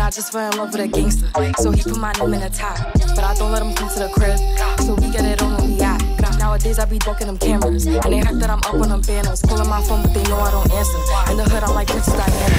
I just fell in love with a gangster, so he put my name in the top. But I don't let him come to the crib, so we get it on when we out. Nowadays I be ducking them cameras, and they heard that I'm up on them banners. Calling my phone but they know I don't answer. In the hood I'm like Princess Diana.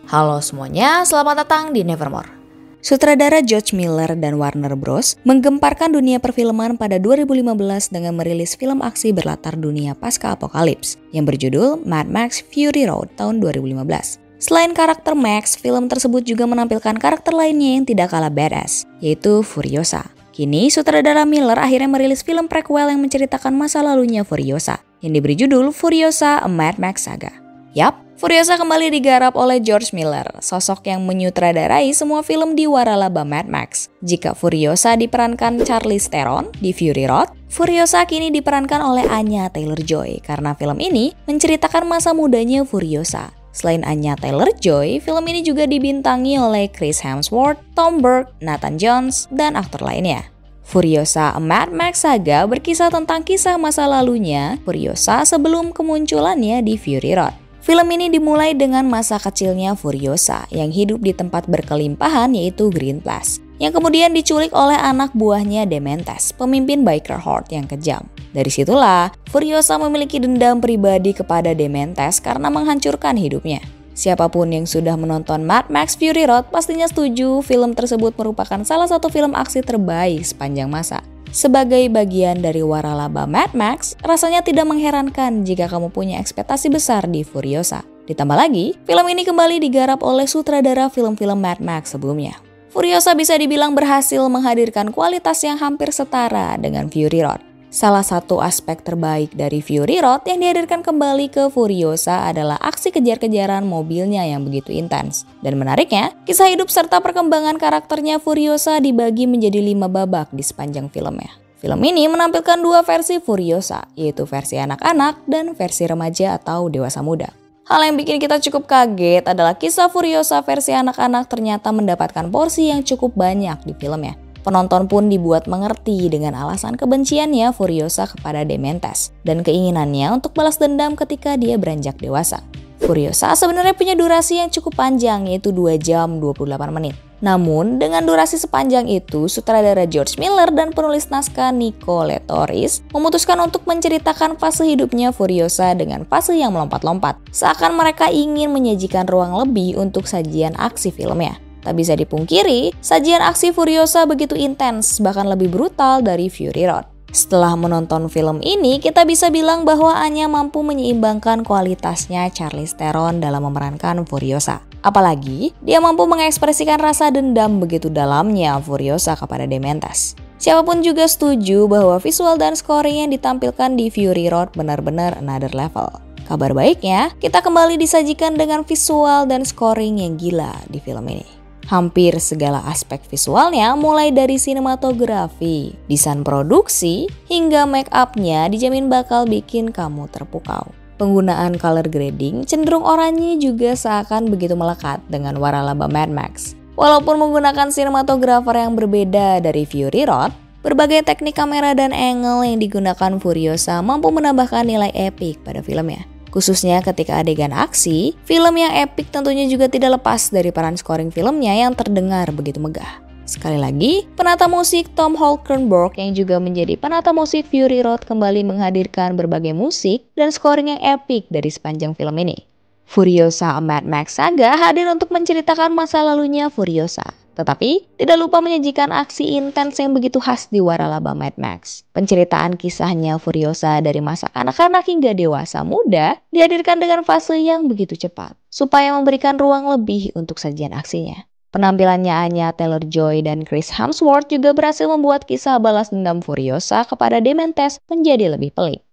Halo semuanya, selamat datang di Nevermore. Sutradara George Miller dan Warner Bros. Menggemparkan dunia perfilman pada 2015 dengan merilis film aksi berlatar dunia pasca apokalips yang berjudul Mad Max Fury Road tahun 2015. Selain karakter Max, film tersebut juga menampilkan karakter lainnya yang tidak kalah badass, yaitu Furiosa. Kini, sutradara Miller akhirnya merilis film prequel yang menceritakan masa lalunya Furiosa, yang diberi judul Furiosa A Mad Max Saga. Yap, Furiosa kembali digarap oleh George Miller, sosok yang menyutradarai semua film di waralaba Mad Max. Jika Furiosa diperankan Charlize Theron di Fury Road, Furiosa kini diperankan oleh Anya Taylor-Joy karena film ini menceritakan masa mudanya Furiosa. Selain Anya Taylor-Joy, film ini juga dibintangi oleh Chris Hemsworth, Tom Burke, Nathan Jones, dan aktor lainnya. Furiosa A Mad Max Saga berkisah tentang kisah masa lalunya Furiosa sebelum kemunculannya di Fury Road. Film ini dimulai dengan masa kecilnya Furiosa yang hidup di tempat berkelimpahan yaitu Green Place, yang kemudian diculik oleh anak buahnya Dementes, pemimpin biker horde yang kejam. Dari situlah, Furiosa memiliki dendam pribadi kepada Dementes karena menghancurkan hidupnya. Siapapun yang sudah menonton Mad Max Fury Road pastinya setuju film tersebut merupakan salah satu film aksi terbaik sepanjang masa. Sebagai bagian dari waralaba Mad Max, rasanya tidak mengherankan jika kamu punya ekspektasi besar di Furiosa. Ditambah lagi, film ini kembali digarap oleh sutradara film-film Mad Max sebelumnya. Furiosa bisa dibilang berhasil menghadirkan kualitas yang hampir setara dengan Fury Road. Salah satu aspek terbaik dari Fury Road yang dihadirkan kembali ke Furiosa adalah aksi kejar-kejaran mobilnya yang begitu intens. Dan menariknya, kisah hidup serta perkembangan karakternya Furiosa dibagi menjadi 5 babak di sepanjang filmnya. Film ini menampilkan 2 versi Furiosa, yaitu versi anak-anak dan versi remaja atau dewasa muda. Hal yang bikin kita cukup kaget adalah kisah Furiosa versi anak-anak ternyata mendapatkan porsi yang cukup banyak di filmnya. Penonton pun dibuat mengerti dengan alasan kebenciannya Furiosa kepada Dementes dan keinginannya untuk balas dendam ketika dia beranjak dewasa. Furiosa sebenarnya punya durasi yang cukup panjang yaitu 2 jam 28 menit. Namun dengan durasi sepanjang itu, sutradara George Miller dan penulis naskah Nicole Torres memutuskan untuk menceritakan fase hidupnya Furiosa dengan fase yang melompat-lompat. Seakan mereka ingin menyajikan ruang lebih untuk sajian aksi filmnya. Tak bisa dipungkiri, sajian aksi Furiosa begitu intens, bahkan lebih brutal dari Fury Road. Setelah menonton film ini, kita bisa bilang bahwa Anya mampu menyeimbangkan kualitasnya Charlize Theron dalam memerankan Furiosa. Apalagi, dia mampu mengekspresikan rasa dendam begitu dalamnya Furiosa kepada Dementes. Siapapun juga setuju bahwa visual dan scoring yang ditampilkan di Fury Road benar-benar another level. Kabar baiknya, kita kembali disajikan dengan visual dan scoring yang gila di film ini. Hampir segala aspek visualnya mulai dari sinematografi, desain produksi, hingga make up-nya dijamin bakal bikin kamu terpukau. Penggunaan color grading cenderung oranye juga seakan begitu melekat dengan waralaba Mad Max. Walaupun menggunakan sinematografer yang berbeda dari Fury Road, berbagai teknik kamera dan angle yang digunakan Furiosa mampu menambahkan nilai epik pada filmnya. Khususnya ketika adegan aksi, film yang epik tentunya juga tidak lepas dari peran scoring filmnya yang terdengar begitu megah. Sekali lagi, penata musik Tom Holkenborg yang juga menjadi penata musik Fury Road kembali menghadirkan berbagai musik dan scoring yang epik dari sepanjang film ini. Furiosa A Mad Max Saga hadir untuk menceritakan masa lalunya Furiosa. Tetapi, tidak lupa menyajikan aksi intens yang begitu khas di waralaba Mad Max. Penceritaan kisahnya Furiosa dari masa kanak-kanak hingga dewasa muda dihadirkan dengan fase yang begitu cepat, supaya memberikan ruang lebih untuk sajian aksinya. Penampilannya Anya Taylor-Joy dan Chris Hemsworth juga berhasil membuat kisah balas dendam Furiosa kepada Dementes menjadi lebih pelik.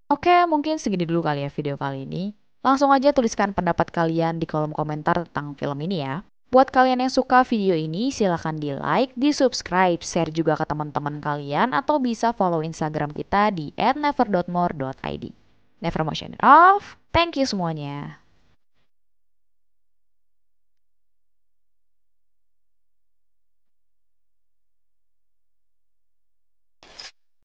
Oke, mungkin segini dulu kali ya video kali ini. Langsung aja tuliskan pendapat kalian di kolom komentar tentang film ini ya. Buat kalian yang suka video ini, silahkan di like, di subscribe, share juga ke teman-teman kalian, atau bisa follow Instagram kita di @never.more.id. Never motion off. Thank you semuanya.